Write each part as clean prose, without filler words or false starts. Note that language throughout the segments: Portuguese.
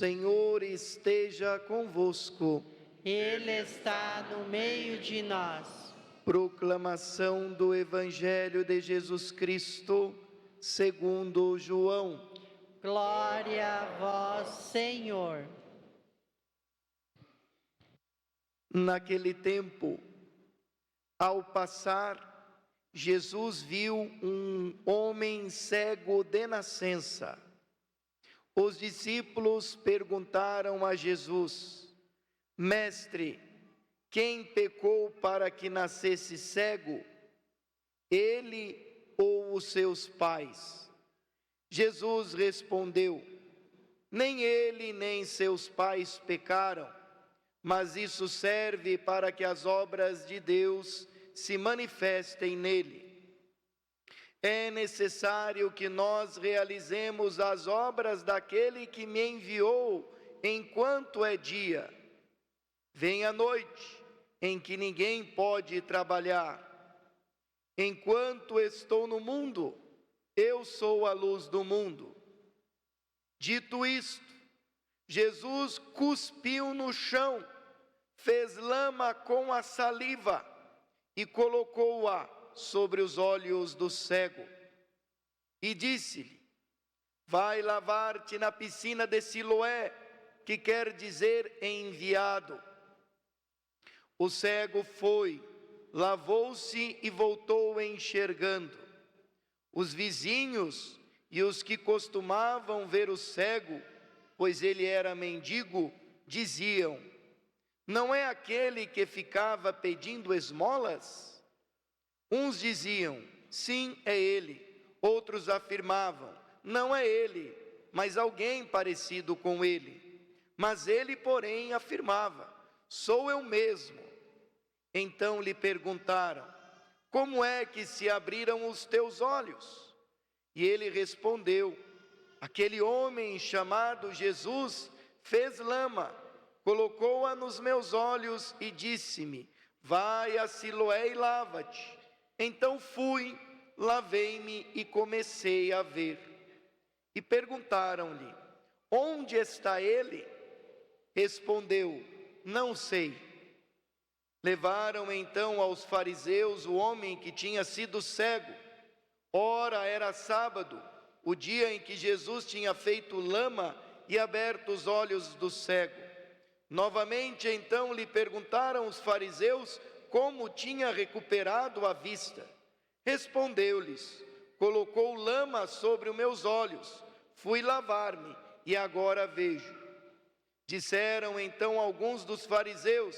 Senhor esteja convosco. Ele está no meio de nós. Proclamação do Evangelho de Jesus Cristo, segundo João. Glória a vós, Senhor. Naquele tempo, ao passar, Jesus viu um homem cego de nascença. Os discípulos perguntaram a Jesus: Mestre, quem pecou para que nascesse cego? Ele ou os seus pais? Jesus respondeu: Nem ele nem seus pais pecaram, mas isso serve para que as obras de Deus se manifestem nele. É necessário que nós realizemos as obras daquele que me enviou enquanto é dia. Vem a noite, em que ninguém pode trabalhar. Enquanto estou no mundo, eu sou a luz do mundo. Dito isto, Jesus cuspiu no chão, fez lama com a saliva e colocou-a sobre os olhos do cego. E disse-lhe: Vai lavar-te na piscina de Siloé, que quer dizer enviado. O cego foi, lavou-se e voltou enxergando. Os vizinhos e os que costumavam ver o cego, pois ele era mendigo, diziam: Não é aquele que ficava pedindo esmolas? Uns diziam: Sim, é ele. Outros afirmavam: Não é ele, mas alguém parecido com ele. Mas ele, porém, afirmava: Sou eu mesmo. Então lhe perguntaram: Como é que se abriram os teus olhos? E ele respondeu: Aquele homem chamado Jesus fez lama, colocou-a nos meus olhos e disse-me: Vai a Siloé e lava-te. Então fui, lavei-me e comecei a ver. E perguntaram-lhe: Onde está ele? Respondeu: Não sei. Levaram então aos fariseus o homem que tinha sido cego. Ora, era sábado, o dia em que Jesus tinha feito lama e aberto os olhos do cego. Novamente então lhe perguntaram os fariseus como tinha recuperado a vista. Respondeu-lhes: Colocou lama sobre os meus olhos, fui lavar-me e agora vejo. Disseram então alguns dos fariseus: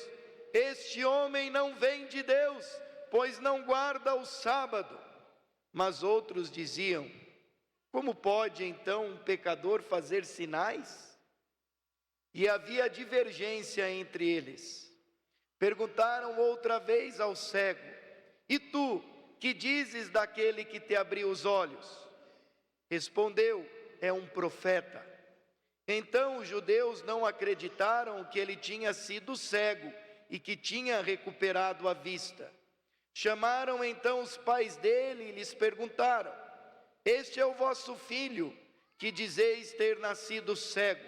Este homem não vem de Deus, pois não guarda o sábado. Mas outros diziam: Como pode então um pecador fazer sinais? E havia divergência entre eles. Perguntaram outra vez ao cego: E tu, que dizes daquele que te abriu os olhos? Respondeu: É um profeta. Então os judeus não acreditaram que ele tinha sido cego e que tinha recuperado a vista. Chamaram então os pais dele e lhes perguntaram: Este é o vosso filho, que dizeis ter nascido cego.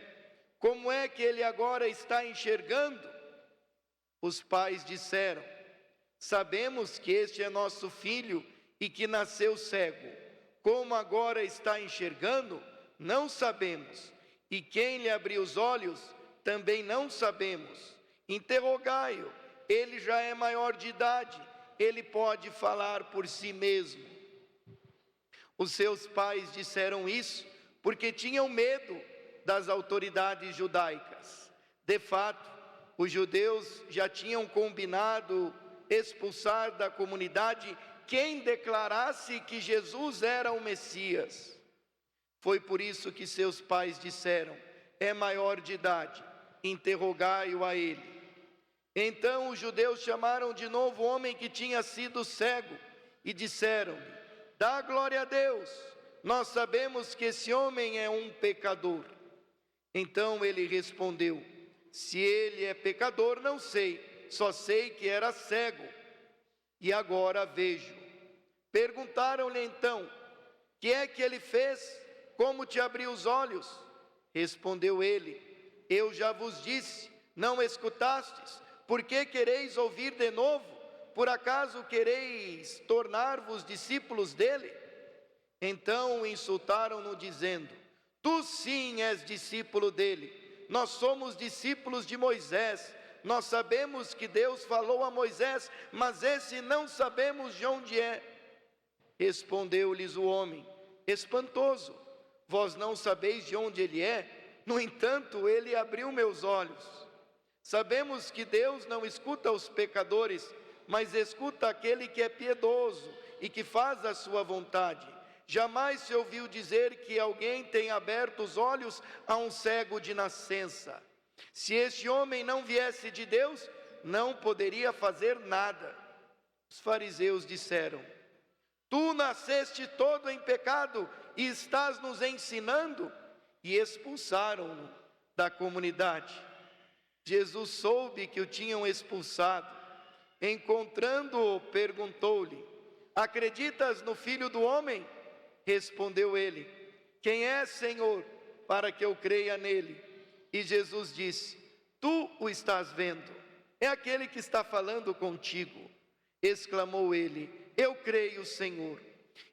Como é que ele agora está enxergando? Os pais disseram: Sabemos que este é nosso filho e que nasceu cego. Como agora está enxergando, não sabemos. E quem lhe abriu os olhos, também não sabemos. Interrogai-o, ele já é maior de idade, ele pode falar por si mesmo. Os seus pais disseram isso porque tinham medo das autoridades judaicas. De fato, os judeus já tinham combinado expulsar da comunidade quem declarasse que Jesus era o Messias. Foi por isso que seus pais disseram: É maior de idade, interrogai-o a ele. Então os judeus chamaram de novo o homem que tinha sido cego e disseram-lhe: Dá glória a Deus, nós sabemos que esse homem é um pecador. Então ele respondeu: Se ele é pecador, não sei, só sei que era cego e agora vejo. Perguntaram-lhe então: Que é que ele fez? Como te abriu os olhos? Respondeu ele: eu já vos disse, não escutastes, por que quereis ouvir de novo? Por acaso quereis tornar-vos discípulos dele? Então insultaram-no, dizendo: tu sim és discípulo dele, nós somos discípulos de Moisés. Nós sabemos que Deus falou a Moisés, mas esse não sabemos de onde é. Respondeu-lhes o homem, espantoso: vós não sabeis de onde ele é? No entanto, ele abriu meus olhos. Sabemos que Deus não escuta os pecadores, mas escuta aquele que é piedoso e que faz a sua vontade. Jamais se ouviu dizer que alguém tenha aberto os olhos a um cego de nascença. Se este homem não viesse de Deus, não poderia fazer nada. Os fariseus disseram: tu nasceste todo em pecado e estás nos ensinando? E expulsaram-no da comunidade. Jesus soube que o tinham expulsado. Encontrando-o, perguntou-lhe: acreditas no Filho do Homem? Respondeu ele: quem é, Senhor, para que eu creia nele? E Jesus disse: tu o estás vendo, é aquele que está falando contigo. Exclamou ele: eu creio, Senhor.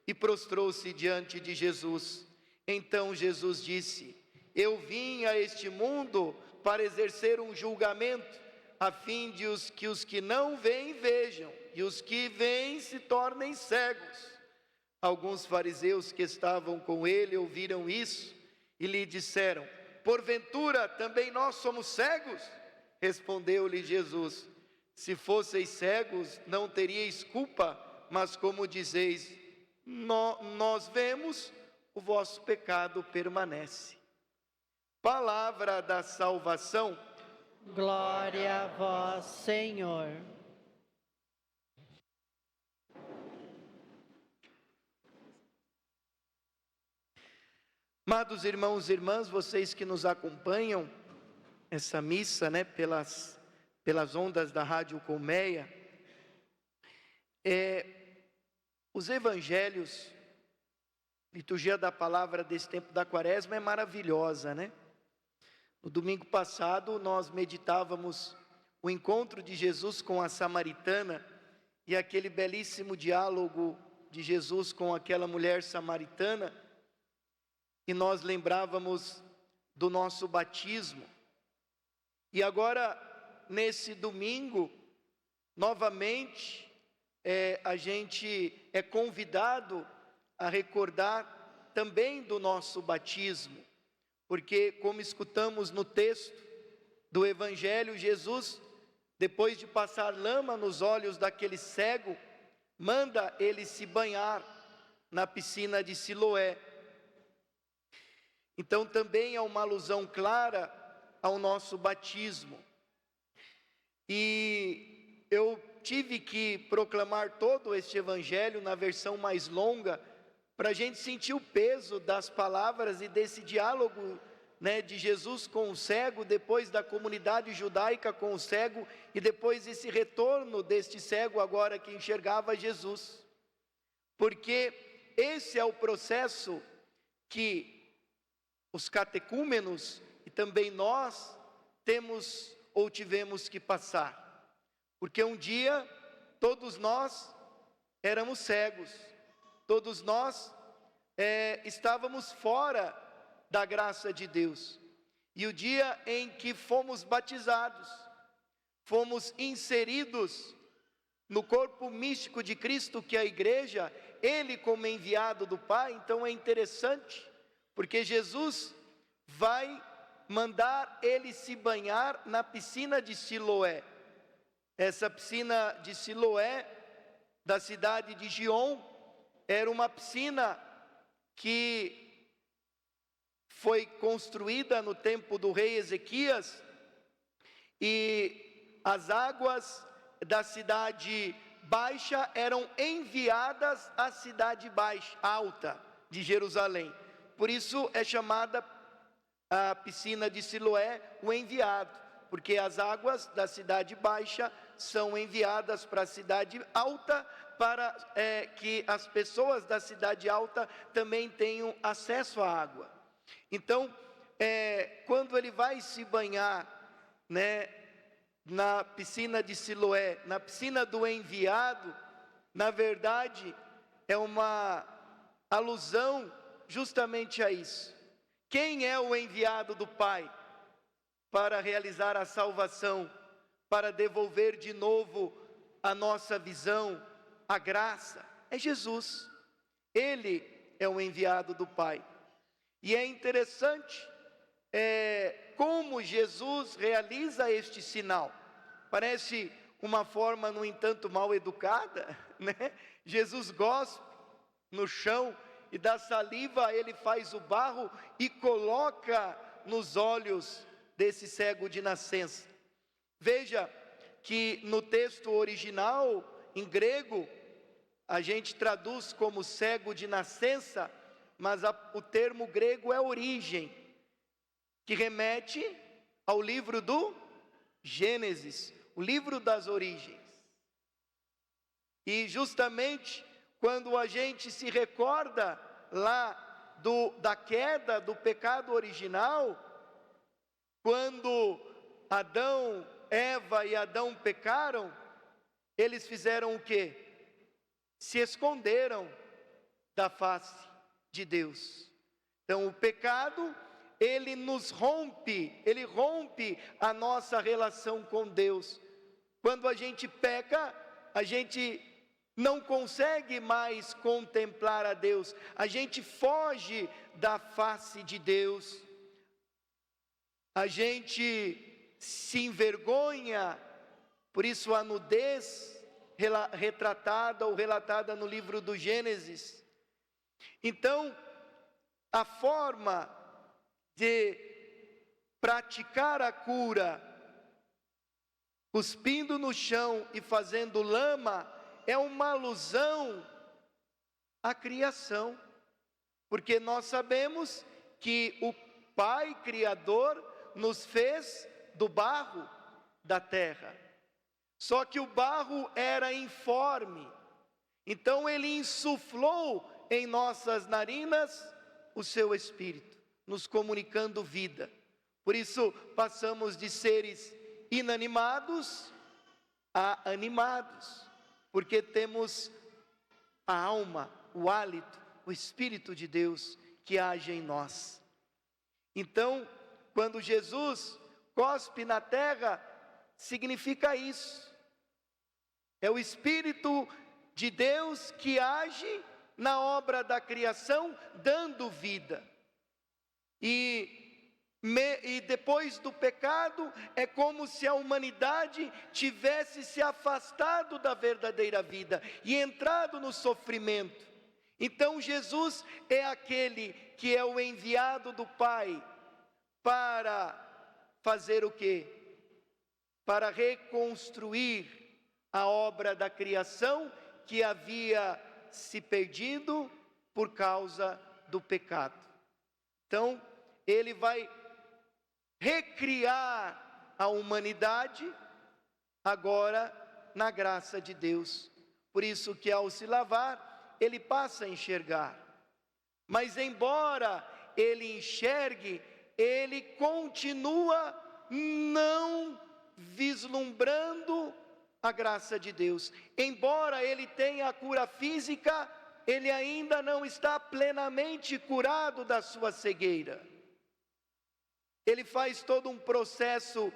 E prostrou-se diante de Jesus. Então Jesus disse: eu vim a este mundo para exercer um julgamento, a fim de que os que não veem vejam, e os que veem se tornem cegos. Alguns fariseus que estavam com ele ouviram isso e lhe disseram: porventura também nós somos cegos? Respondeu-lhe Jesus: se fosseis cegos, não teríeis culpa, mas como dizeis, nós vemos, o vosso pecado permanece. Palavra da salvação. Glória a vós, Senhor. Amados irmãos e irmãs, vocês que nos acompanham essa missa, pelas ondas da Rádio Colmeia, os evangelhos, liturgia da palavra desse tempo da quaresma é maravilhosa, né? No domingo passado nós meditávamos o encontro de Jesus com a samaritana e aquele belíssimo diálogo de Jesus com aquela mulher samaritana, e nós lembrávamos do nosso batismo. E agora, nesse domingo, novamente, a gente é convidado a recordar também do nosso batismo, porque, como escutamos no texto do Evangelho, Jesus, depois de passar lama nos olhos daquele cego, manda ele se banhar na piscina de Siloé. Então também é uma alusão clara ao nosso batismo. E eu tive que proclamar todo este evangelho na versão mais longa, para a gente sentir o peso das palavras e desse diálogo, de Jesus com o cego, depois da comunidade judaica com o cego, e depois esse retorno deste cego agora que enxergava Jesus. Porque esse é o processo que os catecúmenos e também nós temos ou tivemos que passar. Porque um dia todos nós éramos cegos, todos nós estávamos fora da graça de Deus. E o dia em que fomos batizados, fomos inseridos no corpo místico de Cristo, que é a igreja, Ele como enviado do Pai. Então é interessante, porque Jesus vai mandar ele se banhar na piscina de Siloé. Essa piscina de Siloé, da cidade de Giom, era uma piscina que foi construída no tempo do rei Ezequias, e as águas da cidade baixa eram enviadas à cidade baixa, alta de Jerusalém. Por isso é chamada a piscina de Siloé o enviado, porque as águas da cidade baixa são enviadas para a cidade alta, para que as pessoas da cidade alta também tenham acesso à água. Então, quando ele vai se banhar, né, na piscina de Siloé, na piscina do enviado, na verdade, é uma alusão justamente a isso. Quem é o enviado do Pai para realizar a salvação, para devolver de novo a nossa visão, a graça? É Jesus. Ele é o enviado do Pai. E é interessante como Jesus realiza este sinal. Parece uma forma, no entanto, mal educada, né? Jesus gospe no chão e da saliva ele faz o barro e coloca nos olhos desse cego de nascença. Veja que no texto original, em grego, a gente traduz como cego de nascença, mas o termo grego é origem, que remete ao livro do Gênesis, o livro das origens. E justamente quando a gente se recorda lá da queda, do pecado original, quando Adão, Eva e Adão pecaram, eles fizeram o quê? Se esconderam da face de Deus. Então o pecado, ele rompe a nossa relação com Deus. Quando a gente peca, a gente não consegue mais contemplar a Deus, a gente foge da face de Deus, a gente se envergonha. Por isso a nudez retratada ou relatada no livro do Gênesis. Então, a forma de praticar a cura, cuspindo no chão e fazendo lama, é uma alusão à criação, porque nós sabemos que o Pai Criador nos fez do barro da terra, só que o barro era informe, então ele insuflou em nossas narinas o seu Espírito, nos comunicando vida. Por isso passamos de seres inanimados a animados, porque temos a alma, o hálito, o Espírito de Deus que age em nós. Então, quando Jesus cospe na terra, significa isso. É o Espírito de Deus que age na obra da criação, dando vida. E depois do pecado, é como se a humanidade tivesse se afastado da verdadeira vida e entrado no sofrimento. Então Jesus é aquele que é o enviado do Pai para fazer o quê? Para reconstruir a obra da criação que havia se perdido por causa do pecado. Então, ele vai recriar a humanidade agora na graça de Deus. Por isso que ao se lavar, ele passa a enxergar. Mas embora ele enxergue, ele continua não vislumbrando a graça de Deus. Embora ele tenha a cura física, ele ainda não está plenamente curado da sua cegueira. Ele faz todo um processo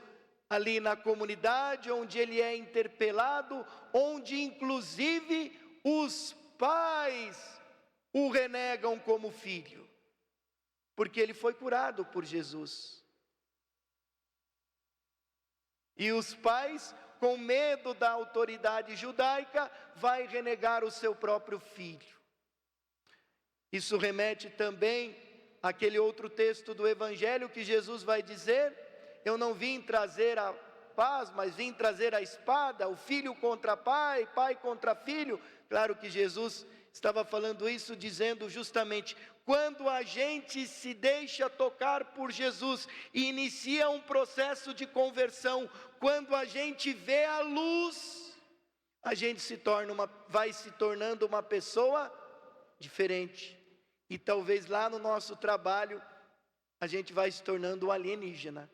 ali na comunidade, onde ele é interpelado, onde inclusive os pais o renegam como filho, porque ele foi curado por Jesus. E os pais, com medo da autoridade judaica, vai renegar o seu próprio filho. Isso remete também àquele outro texto do Evangelho que Jesus vai dizer: eu não vim trazer a paz, mas vim trazer a espada, o filho contra pai, pai contra filho. Claro que Jesus estava falando isso, dizendo justamente, quando a gente se deixa tocar por Jesus e inicia um processo de conversão, quando a gente vê a luz, a gente vai se tornando uma pessoa diferente. E talvez lá no nosso trabalho, a gente vai se tornando um alienígena.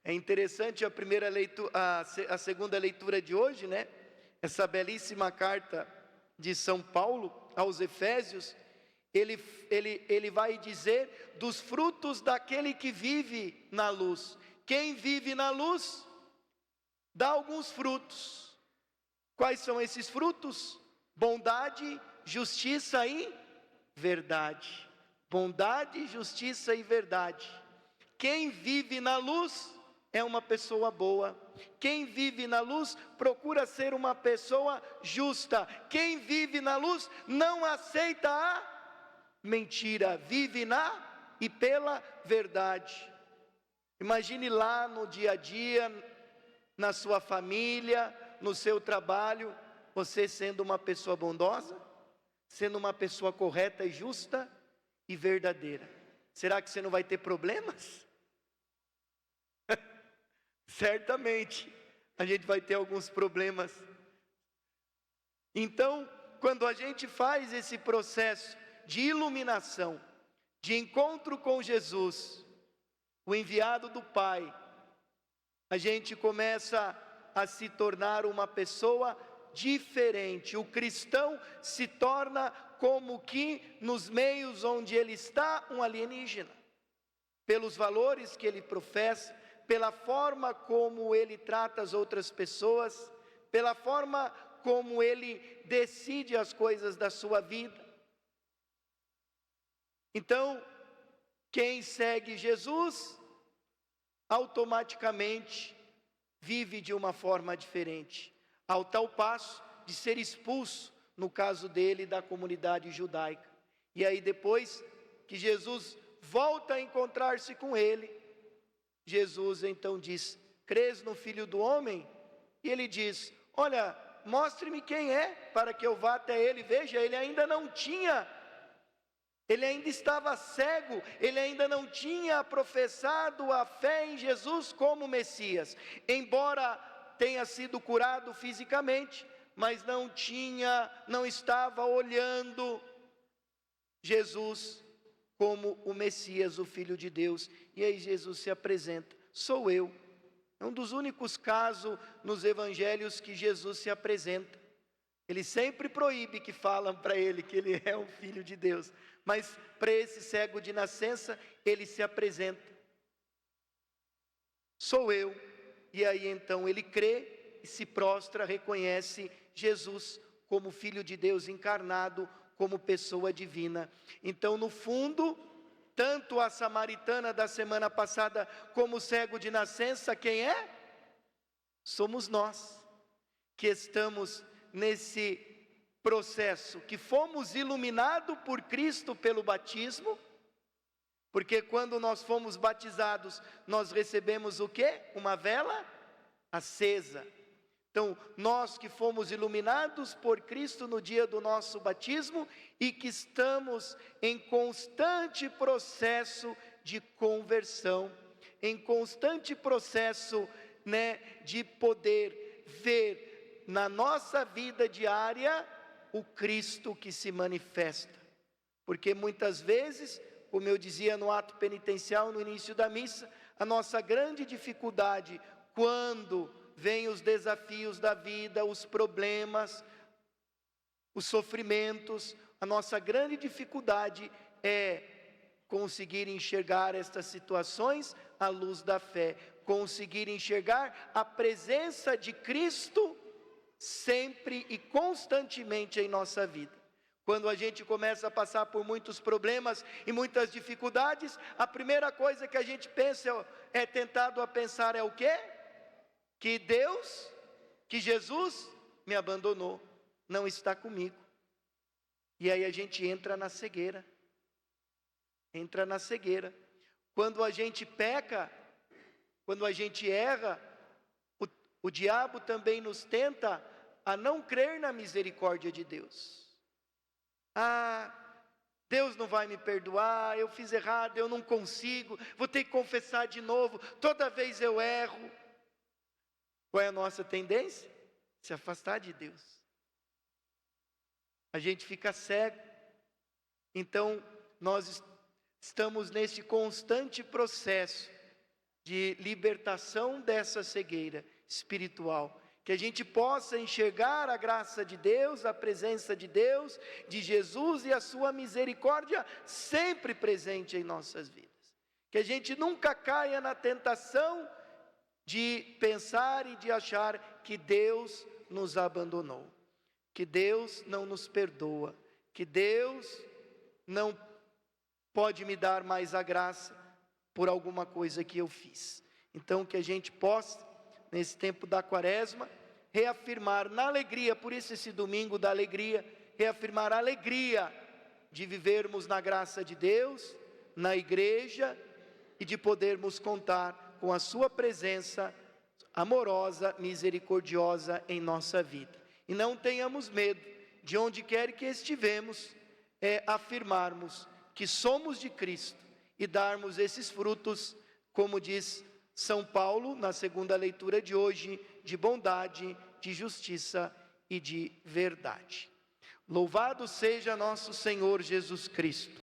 É interessante a primeira leitura, a segunda leitura de hoje, né? Essa belíssima carta de São Paulo aos Efésios, ele vai dizer dos frutos daquele que vive na luz. Quem vive na luz dá alguns frutos. Quais são esses frutos? Bondade, justiça e verdade. Bondade, justiça e verdade. Quem vive na luz é uma pessoa boa. Quem vive na luz procura ser uma pessoa justa. Quem vive na luz não aceita a mentira, vive na e pela verdade. Imagine lá no dia a dia, na sua família, no seu trabalho, você sendo uma pessoa bondosa, sendo uma pessoa correta e justa e verdadeira. Será que você não vai ter problemas? Certamente, a gente vai ter alguns problemas. Então, quando a gente faz esse processo de iluminação, de encontro com Jesus, o enviado do Pai, a gente começa a se tornar uma pessoa diferente. O cristão se torna como que nos meios onde ele está, um alienígena. Pelos valores que ele professa, pela forma como ele trata as outras pessoas, pela forma como ele decide as coisas da sua vida. Então, quem segue Jesus, automaticamente vive de uma forma diferente, ao tal passo de ser expulso, no caso dele, da comunidade judaica. E aí depois que Jesus volta a encontrar-se com ele, Jesus então diz: crês no Filho do Homem? E ele diz: olha, mostre-me quem é, para que eu vá até ele. Veja, ele ainda estava cego, ele ainda não tinha professado a fé em Jesus como Messias, embora tenha sido curado fisicamente, mas não estava olhando Jesus como o Messias, o Filho de Deus. E aí Jesus se apresenta: sou eu. É um dos únicos casos nos evangelhos que Jesus se apresenta. Ele sempre proíbe que falam para ele que ele é o Filho de Deus, mas para esse cego de nascença, ele se apresenta: sou eu. E aí então ele crê e se prostra, reconhece Jesus como Filho de Deus encarnado, como pessoa divina. Então, no fundo, tanto a samaritana da semana passada, como o cego de nascença, quem é? Somos nós, que estamos nesse processo, que fomos iluminados por Cristo pelo batismo, porque quando nós fomos batizados, nós recebemos o quê? Uma vela acesa. Então, nós que fomos iluminados por Cristo no dia do nosso batismo e que estamos em constante processo de conversão, em constante processo, de poder ver na nossa vida diária o Cristo que se manifesta. Porque muitas vezes, como eu dizia no ato penitencial no início da missa, a nossa grande dificuldade quando vêm os desafios da vida, os problemas, os sofrimentos, a nossa grande dificuldade é conseguir enxergar estas situações à luz da fé, conseguir enxergar a presença de Cristo sempre e constantemente em nossa vida. Quando a gente começa a passar por muitos problemas e muitas dificuldades, a primeira coisa que a gente pensa, é tentado a pensar, é o quê? Que Deus, que Jesus me abandonou, não está comigo. E aí a gente entra na cegueira. Quando a gente peca, quando a gente erra, o diabo também nos tenta a não crer na misericórdia de Deus. Deus não vai me perdoar, eu fiz errado, eu não consigo, vou ter que confessar de novo, toda vez eu erro. Qual é a nossa tendência? Se afastar de Deus. A gente fica cego. Então, nós estamos neste constante processo de libertação dessa cegueira espiritual. Que a gente possa enxergar a graça de Deus, a presença de Deus, de Jesus e a sua misericórdia sempre presente em nossas vidas. Que a gente nunca caia na tentação de pensar e de achar que Deus nos abandonou, que Deus não nos perdoa, que Deus não pode me dar mais a graça por alguma coisa que eu fiz. Então que a gente possa, nesse tempo da quaresma, reafirmar na alegria, por isso esse domingo da alegria, reafirmar a alegria de vivermos na graça de Deus, na igreja, e de podermos contar com a sua presença amorosa, misericordiosa em nossa vida. E não tenhamos medo, de onde quer que estivemos, afirmarmos que somos de Cristo e darmos esses frutos, como diz São Paulo, na segunda leitura de hoje, de bondade, de justiça e de verdade. Louvado seja nosso Senhor Jesus Cristo.